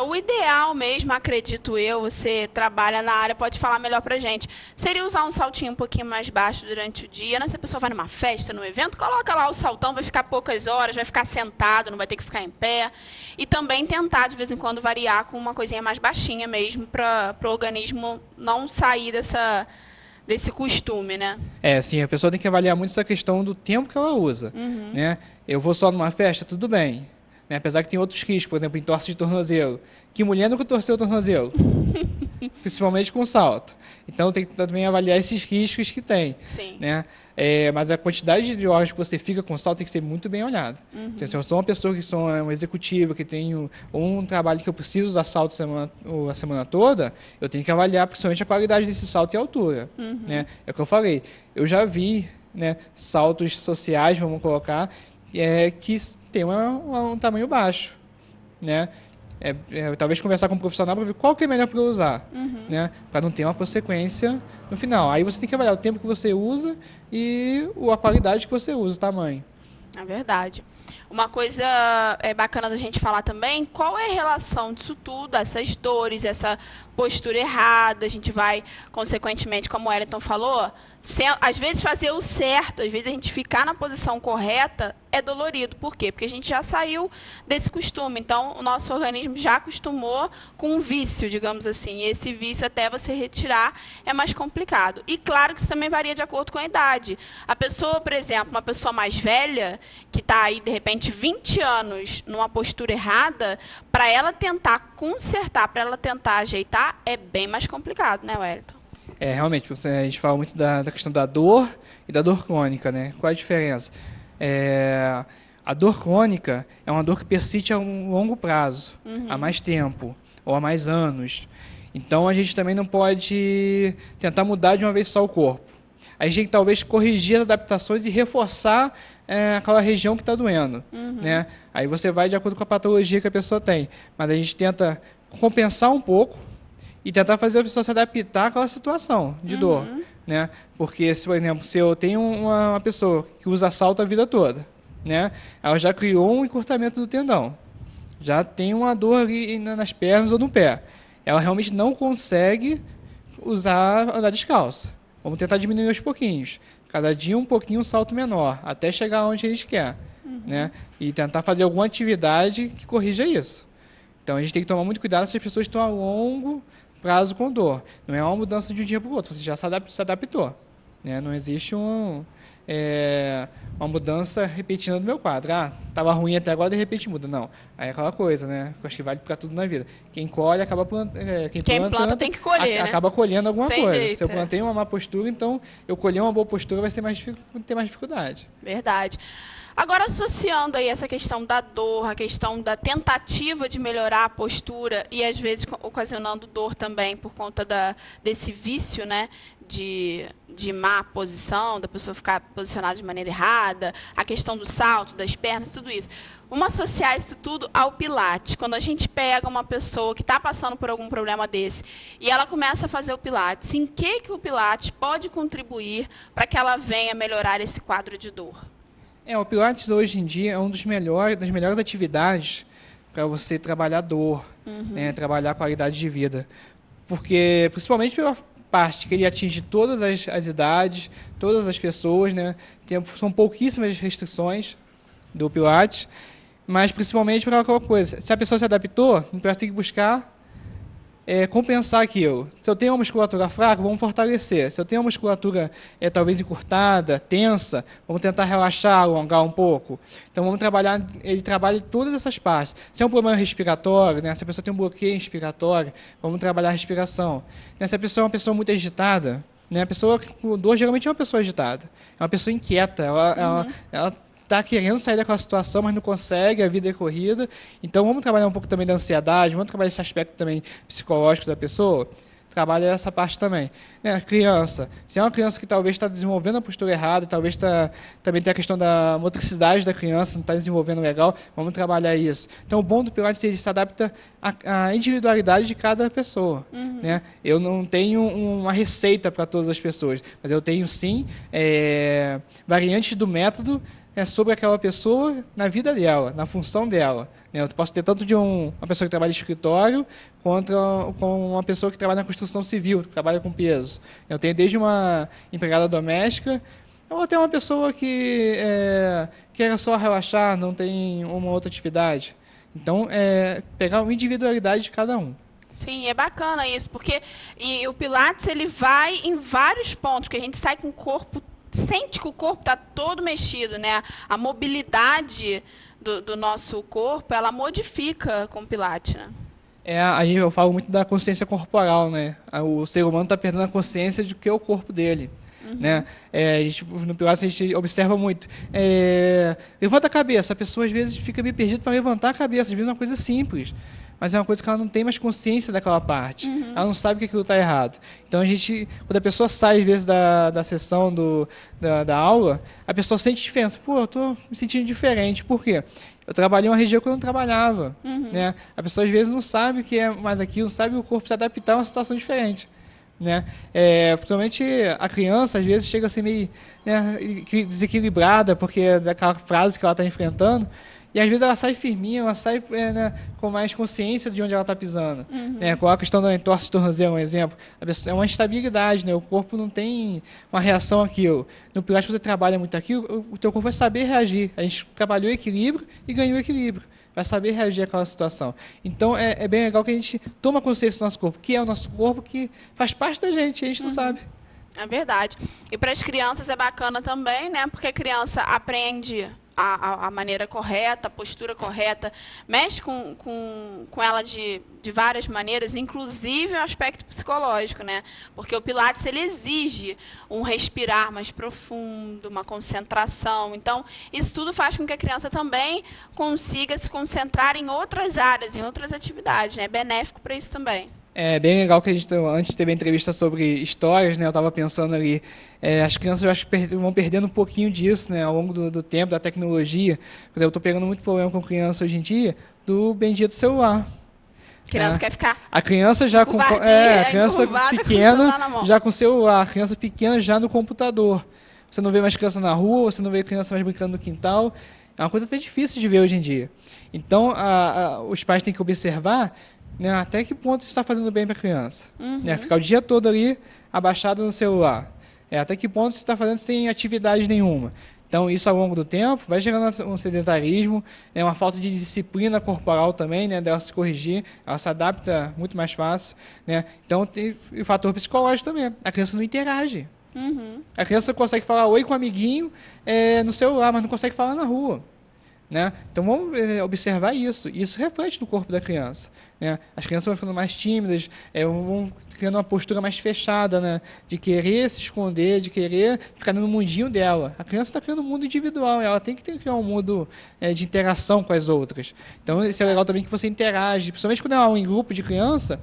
O ideal mesmo, acredito eu, você trabalha na área, pode falar melhor pra gente, seria usar um saltinho um pouquinho mais baixo durante o dia, né? Se a pessoa vai numa festa, num evento, coloca lá o saltão, vai ficar poucas horas, vai ficar sentado, não vai ter que ficar em pé. E também tentar, de vez em quando, variar com uma coisinha mais baixinha mesmo, para o organismo não sair desse costume, né? Sim, a pessoa tem que avaliar muito essa questão do tempo que ela usa. Né? Eu vou só numa festa, tudo bem. Né? Apesar que tem outros riscos, por exemplo, entorse de tornozelo. Que mulher nunca torceu o tornozelo? Principalmente com salto. Então tem que também avaliar esses riscos que tem. Sim. Né? Mas a quantidade de horas que você fica com salto tem que ser muito bem olhada. Então, se eu sou uma pessoa que sou um executivo, que tenho um trabalho que eu preciso usar salto a semana toda, eu tenho que avaliar principalmente a qualidade desse salto e a altura. Né? É o que eu falei. Eu já vi, né, saltos sociais, vamos colocar, que tem um tamanho baixo. Né? Talvez conversar com um profissional para ver qual que é melhor para eu usar, né? Para não ter uma consequência no final. Aí você tem que avaliar o tempo que você usa e a qualidade que você usa, o tamanho. É verdade. Uma coisa bacana da gente falar também, qual é a relação disso tudo, essas dores, essa postura errada, a gente vai, consequentemente, como o Wellington falou, às vezes fazer o certo, às vezes a gente ficar na posição correta é dolorido. Por quê? Porque a gente já saiu desse costume. Então, o nosso organismo já acostumou com um vício, digamos assim. E esse vício, até você retirar, é mais complicado. E claro que isso também varia de acordo com a idade. A pessoa, por exemplo, uma pessoa mais velha, que está aí, de repente, 20 anos numa postura errada, para ela tentar consertar, para ela tentar ajeitar, é bem mais complicado, né, Wellington? Realmente, a gente fala muito da questão da dor e da dor crônica, né? Qual a diferença? A dor crônica é uma dor que persiste a um longo prazo, há mais tempo, ou há mais anos. Então, a gente também não pode tentar mudar de uma vez só o corpo. A gente tem que, talvez, corrigir as adaptações e reforçar aquela região que está doendo. Né? Aí você vai de acordo com a patologia que a pessoa tem. Mas a gente tenta compensar um pouco e tentar fazer a pessoa se adaptar àquela situação de dor. Né? Porque, por exemplo, se eu tenho uma pessoa que usa salto a vida toda, né? Ela já criou um encurtamento do tendão, já tem uma dor ali nas pernas ou no pé. Ela realmente não consegue andar descalça. Vamos tentar diminuir aos pouquinhos. Cada dia um pouquinho um salto menor, até chegar onde a gente quer. Né? E tentar fazer alguma atividade que corrija isso. Então, a gente tem que tomar muito cuidado se as pessoas estão a longo prazo com dor. Não é uma mudança de um dia para o outro, você já se adaptou. Né? Não existe uma mudança repetida do meu quadro. Estava ruim até agora, de repente muda. Não. Aí é aquela coisa, né? Eu acho que vale para tudo na vida. Quem colhe acaba plantando. Quem planta tem que colher, né? Acaba colhendo alguma Tem coisa. jeito, Se eu plantei uma má postura, então eu colher uma boa postura vai ter mais dificuldade. Verdade. Agora, associando aí essa questão da dor, a questão da tentativa de melhorar a postura e, às vezes, ocasionando dor também por conta desse vício, né, de má posição, da pessoa ficar posicionada de maneira errada, a questão do salto, das pernas, tudo isso. Vamos associar isso tudo ao Pilates. Quando a gente pega uma pessoa que está passando por algum problema desse e ela começa a fazer o Pilates, em que o Pilates pode contribuir para que ela venha melhorar esse quadro de dor? O Pilates hoje em dia é das melhores atividades para você trabalhar dor, né, trabalhar a qualidade de vida. Porque, principalmente pela parte que ele atinge todas as idades, todas as pessoas, né, são pouquíssimas restrições do Pilates, mas principalmente por aquela coisa. Se a pessoa se adaptou, então ela tem que buscar compensar aquilo. Se eu tenho uma musculatura fraca, vamos fortalecer. Se eu tenho uma musculatura talvez encurtada, tensa, vamos tentar relaxar, alongar um pouco. Então vamos trabalhar, ele trabalha todas essas partes. Se é um problema respiratório, né, se a pessoa tem um bloqueio respiratório, vamos trabalhar a respiração. Se a pessoa é uma pessoa muito agitada, né, a pessoa com dor geralmente é uma pessoa agitada, é uma pessoa inquieta, ela está querendo sair daquela situação, mas não consegue, a vida é corrida. Então, vamos trabalhar um pouco também da ansiedade, vamos trabalhar esse aspecto também psicológico da pessoa, trabalha essa parte também. Criança, se é uma criança que talvez está desenvolvendo a postura errada, talvez também tem a questão da motricidade da criança, não está desenvolvendo legal, vamos trabalhar isso. Então, o bom do Pilates é que ele se adapta à individualidade de cada pessoa. Né? Eu não tenho uma receita para todas as pessoas, mas eu tenho, sim, variantes do método sobre aquela pessoa na vida dela, na função dela. Eu posso ter tanto de uma pessoa que trabalha em escritório, quanto com uma pessoa que trabalha na construção civil, que trabalha com peso. Eu tenho desde uma empregada doméstica, ou até uma pessoa que quer só relaxar, não tem uma outra atividade. Então, pegar a individualidade de cada um. Sim, é bacana isso, porque o Pilates ele vai em vários pontos, que a gente sai com o corpo, sente que o corpo está todo mexido, né? A mobilidade do nosso corpo, ela modifica com o Pilates, né? Eu falo muito da consciência corporal, né? O ser humano está perdendo a consciência de que é o corpo dele. Né? No Pilates a gente observa muito. Levanta a cabeça, a pessoa às vezes fica meio perdida para levantar a cabeça, às vezes é uma coisa simples. Mas é uma coisa que ela não tem mais consciência daquela parte. Ela não sabe que aquilo está errado. Então, quando a pessoa sai, às vezes, da sessão da aula, a pessoa sente diferença. Pô, eu estou me sentindo diferente. Por quê? Eu trabalhei uma região que eu não trabalhava. Né? A pessoa, às vezes, não sabe o que é mais aquilo, não sabe que o corpo se adaptar a uma situação diferente. Né? Principalmente a criança, às vezes, chega a ser meio desequilibrada, porque daquela frase que ela está enfrentando. E às vezes ela sai firminha, ela sai com mais consciência de onde ela está pisando. Com a questão da entorse de tornozelo, um exemplo. É uma instabilidade, né? O corpo não tem uma reação àquilo. No Pilates você trabalha muito aquilo, o teu corpo vai saber reagir. A gente trabalhou equilíbrio e ganhou equilíbrio. Vai saber reagir àquela situação. Então é bem legal que a gente toma consciência do nosso corpo, que é o nosso corpo que faz parte da gente, a gente não sabe. É verdade. E para as crianças é bacana também, né? Porque a criança aprende a maneira correta, a postura correta, mexe com ela de várias maneiras, inclusive o aspecto psicológico, né? Porque o Pilates ele exige um respirar mais profundo, uma concentração. Então, isso tudo faz com que a criança também consiga se concentrar em outras áreas, em outras atividades, né? É benéfico para isso também. É bem legal que antes teve a entrevista sobre histórias, né? Eu estava pensando ali, as crianças eu acho que vão perdendo um pouquinho disso, né? Ao longo do tempo, da tecnologia. Eu estou pegando muito problema com criança hoje em dia, do bendito celular. A criança quer ficar. A criança já com a criança pequena já com celular, a criança pequena já no computador. Você não vê mais criança na rua, você não vê criança mais brincando no quintal. É uma coisa até difícil de ver hoje em dia. Então, os pais têm que observar, né, até que ponto isso está fazendo bem para a criança. Né, ficar o dia todo ali abaixado no celular. Até que ponto isso está fazendo sem atividade nenhuma. Então, isso ao longo do tempo vai gerando um sedentarismo, uma falta de disciplina corporal também, né, dela se corrigir, ela se adapta muito mais fácil, né? Então, tem o fator psicológico também. A criança não interage. A criança consegue falar oi com o amiguinho no celular, mas não consegue falar na rua. Né? Então vamos observar isso. Isso reflete no corpo da criança. Né? As crianças vão ficando mais tímidas, vão criando uma postura mais fechada, né? De querer se esconder, de querer ficar no mundinho dela. A criança está criando um mundo individual, ela tem que criar um mundo de interação com as outras. Então isso é legal também que você interage, principalmente quando é uma aula em grupo de criança.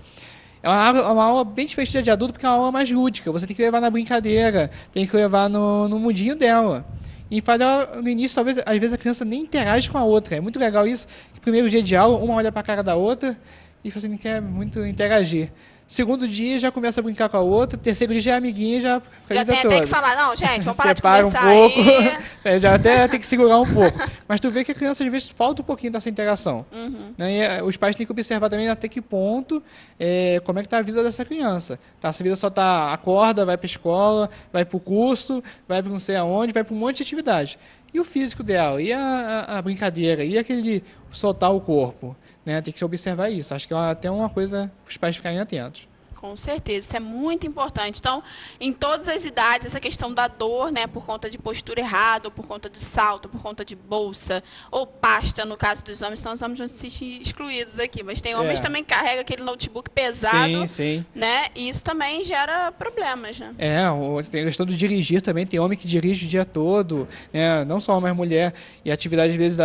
É uma aula bem diferente de adulto, porque é uma aula mais lúdica. Você tem que levar na brincadeira, tem que levar no mundinho dela. E faz ela, no início, talvez, às vezes a criança nem interage com a outra. É muito legal isso, que no primeiro dia de aula, uma olha para a cara da outra e você não quer muito interagir. Segundo dia já começa a brincar com a outra, terceiro dia já é amiguinha, já tem até que falar, não, gente, vamos parar de separa conversar um pouco, aí. já até tem que segurar um pouco. Mas tu vê que a criança, às vezes, falta um pouquinho dessa interação. Né? E os pais têm que observar também até que ponto, como é que está a vida dessa criança. Tá? Se a vida só acorda, vai para a escola, vai para o curso, vai para não sei aonde, vai para um monte de atividade. E o físico dela, e a brincadeira, e aquele soltar o corpo. Né? Tem que observar isso. Acho que é até uma coisa para os pais ficarem atentos. Com certeza, isso é muito importante. Então, em todas as idades, essa questão da dor, né, por conta de postura errada, ou por conta de salto, ou por conta de bolsa, ou pasta, no caso dos homens, então os homens não se sentem excluídos aqui, mas tem homens que também carregam aquele notebook pesado, sim. Né, e isso também gera problemas, né? Tem a questão do dirigir também, tem homem que dirige o dia todo, né, não só homem, mas mulher, e a atividade, às vezes,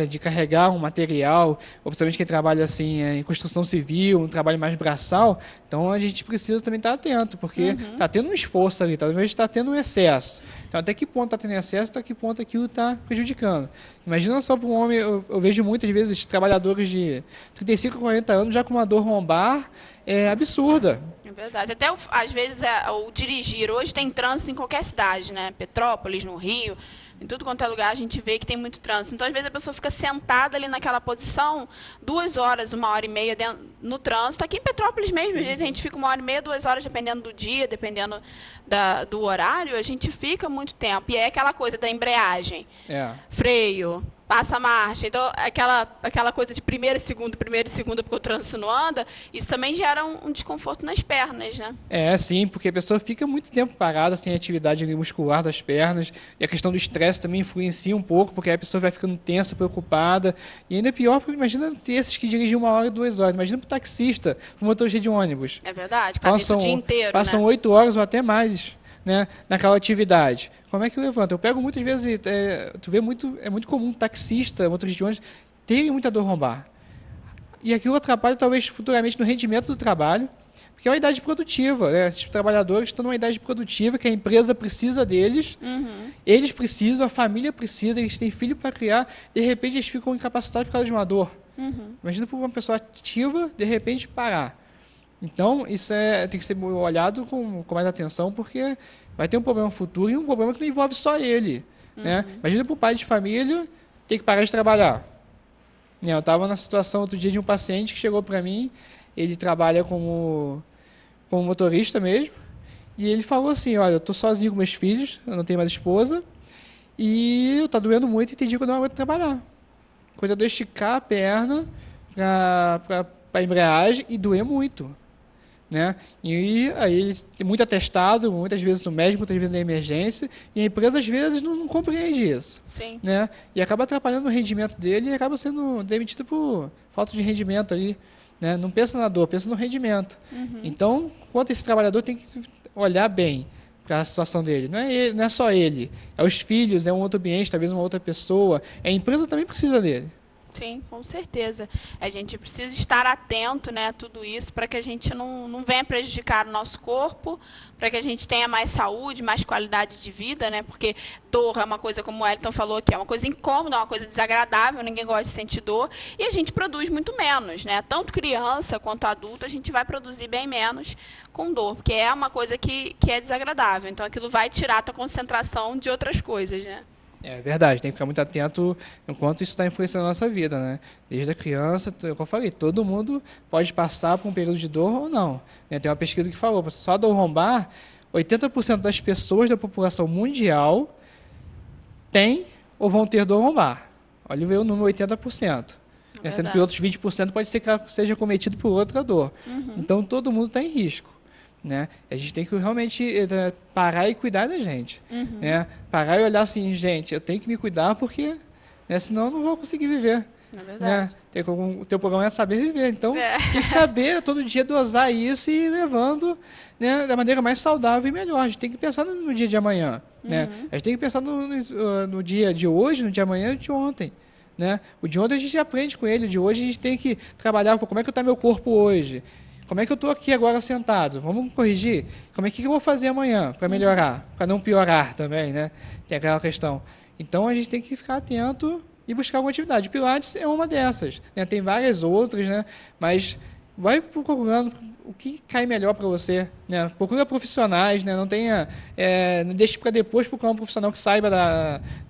de carregar um material, ou principalmente quem trabalha assim, em construção civil, um trabalho mais braçal, então a gente precisa também estar atento, porque está tendo um esforço ali, talvez está tendo um excesso. Então, até que ponto está tendo excesso, até que ponto aquilo está prejudicando. Imagina só para um homem, eu vejo muitas vezes trabalhadores de 35 a 40 anos já com uma dor lombar absurda. É verdade. Até, às vezes, o dirigir. Hoje tem trânsito em qualquer cidade, né? Petrópolis, no Rio, em tudo quanto é lugar, a gente vê que tem muito trânsito. Então, às vezes, a pessoa fica sentada ali naquela posição 2 horas, 1h30 no trânsito. Aqui em Petrópolis mesmo, às vezes a gente fica 1h30, 2 horas, dependendo do dia, dependendo do horário, a gente fica muito tempo. E é aquela coisa da embreagem, freio, passa a marcha. Então, aquela coisa de primeira e segunda, porque o trânsito não anda, isso também gera um desconforto nas pernas, né? Sim, porque a pessoa fica muito tempo parada, sem atividade muscular das pernas, e a questão do estresse também influencia um pouco, porque aí a pessoa vai ficando tensa, preocupada, e ainda pior, porque imagina esses que dirigem 1 hora, 2 horas, imagina para o taxista, para o motorista de ônibus. É verdade, passa isso o dia inteiro, passam né? 8 horas ou até mais, né, naquela atividade. Como é que levanta? Eu pego muitas vezes, tu vê é muito comum taxista, motorista de ônibus, terem muita dor lombar. E aquilo atrapalha talvez futuramente no rendimento do trabalho, porque é uma idade produtiva, né? Esses trabalhadores estão numa idade produtiva, que a empresa precisa deles, eles precisam, a família precisa, eles têm filho para criar, de repente eles ficam incapacitados por causa de uma dor. Imagina para uma pessoa ativa, de repente parar. Então, isso tem que ser olhado com mais atenção, porque vai ter um problema futuro e um problema que não envolve só ele. Né? Imagina para o pai de família ter que parar de trabalhar. Eu estava na situação outro dia de um paciente que chegou para mim, ele trabalha como motorista mesmo, e ele falou assim, olha, eu estou sozinho com meus filhos, eu não tenho mais esposa, e está doendo muito e tem dia que eu não aguento trabalhar. Coisa de eu esticar a perna para a embreagem e doer muito. Né? E aí ele tem muito atestado, muitas vezes no médico, muitas vezes na emergência, e a empresa às vezes não compreende isso. Sim. Né? E acaba atrapalhando o rendimento dele e acaba sendo demitido por falta de rendimento ali. Né? Não pensa na dor, pensa no rendimento. Então, quanto esse trabalhador tem que olhar bem para a situação dele. Não é só ele, é os filhos, é um outro ambiente, talvez uma outra pessoa. A empresa também precisa dele. Sim, com certeza. A gente precisa estar atento, né, a tudo isso, para que a gente não venha prejudicar o nosso corpo, para que a gente tenha mais saúde, mais qualidade de vida, né? Porque dor é uma coisa, como o Wellington falou aqui, é uma coisa incômoda, é uma coisa desagradável, ninguém gosta de sentir dor, e a gente produz muito menos, né? Tanto criança quanto adulto, a gente vai produzir bem menos com dor, porque é uma coisa que é desagradável. Então, aquilo vai tirar a tua concentração de outras coisas, né? É verdade, tem que ficar muito atento enquanto isso está influenciando a nossa vida, né? Desde a criança, como eu falei, todo mundo pode passar por um período de dor ou não. Né? Tem uma pesquisa que falou, só a dor lombar, 80% das pessoas da população mundial têm ou vão ter dor lombar. Olha o número 80%. Sendo que outros 20% pode ser que seja cometido por outra dor. Então, todo mundo está em risco. Né? A gente tem que realmente parar e cuidar da gente. Né? Parar e olhar assim, gente, eu tenho que me cuidar porque senão eu não vou conseguir viver. É verdade. Né? O teu programa é saber viver. Então, tem que saber todo dia dosar isso e ir levando, né, da maneira mais saudável e melhor. A gente tem que pensar no dia de amanhã. Né? A gente tem que pensar no dia de hoje, no dia de amanhã e de ontem. Né? O de ontem a gente aprende com ele, o de hoje a gente tem que trabalhar como é que está meu corpo hoje. Como é que eu estou aqui agora sentado? Vamos corrigir? Como é que eu vou fazer amanhã para melhorar? Para não piorar também, né? Tem aquela questão. Então, a gente tem que ficar atento e buscar alguma atividade. Pilates é uma dessas. Né? Tem várias outras, né? Mas vai procurando o que cai melhor para você. Né? Procura profissionais, né? Não deixe para depois procurar um profissional que saiba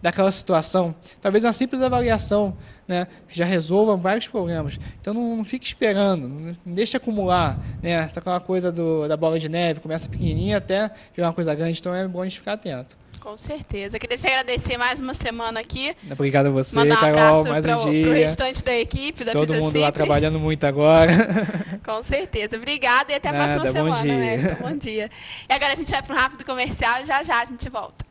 daquela situação. Talvez uma simples avaliação, né, já resolva vários problemas. Então não fique esperando, não deixe acumular, né, aquela coisa da bola de neve, começa pequenininha até virar uma coisa grande, então é bom a gente ficar atento. Com certeza. Queria te agradecer mais uma semana aqui. Obrigado a você, mandar Carol, mais um dia. Pro restante da equipe, da todo mundo Fisiocipri. lá trabalhando muito agora. Com certeza. Obrigada e até a próxima semana. Bom dia. Né? Então, bom dia. E agora a gente vai para um rápido comercial e já a gente volta.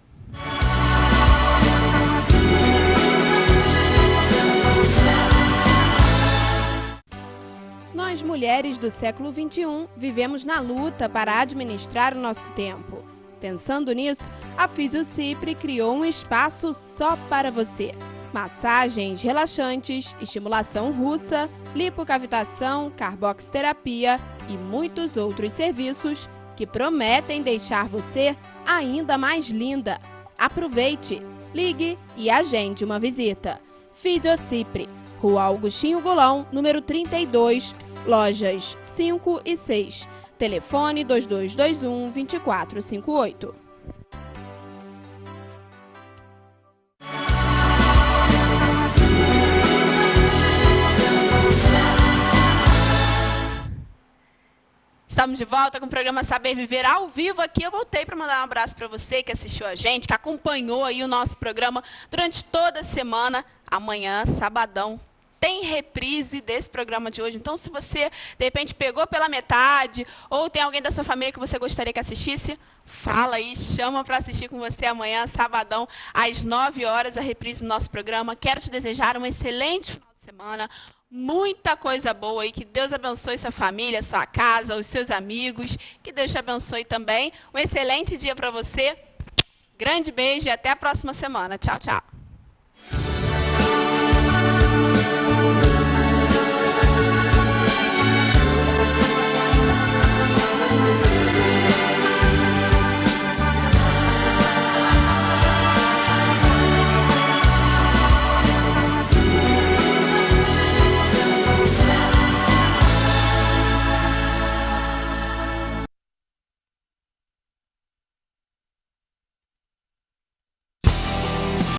Nós, mulheres do século XXI, vivemos na luta para administrar o nosso tempo. Pensando nisso, a Fisiocipri criou um espaço só para você. Massagens relaxantes, estimulação russa, lipocavitação, carboxterapia e muitos outros serviços que prometem deixar você ainda mais linda. Aproveite, ligue e agende uma visita. Fisiocipri, Rua Augustinho Golão, número 32, lojas 5 e 6. Telefone 2221-2458. Estamos de volta com o programa Saber Viver ao vivo aqui. Eu voltei para mandar um abraço para você que assistiu a gente, que acompanhou aí o nosso programa durante toda a semana. Amanhã, sabadão, tem reprise desse programa de hoje. Então, se você, de repente, pegou pela metade, ou tem alguém da sua família que você gostaria que assistisse, fala aí, chama para assistir com você amanhã, sabadão, às 9 horas, a reprise do nosso programa. Quero te desejar um excelente final de semana, muita coisa boa aí, que Deus abençoe sua família, sua casa, os seus amigos, que Deus te abençoe também. Um excelente dia para você, grande beijo e até a próxima semana. Tchau, tchau.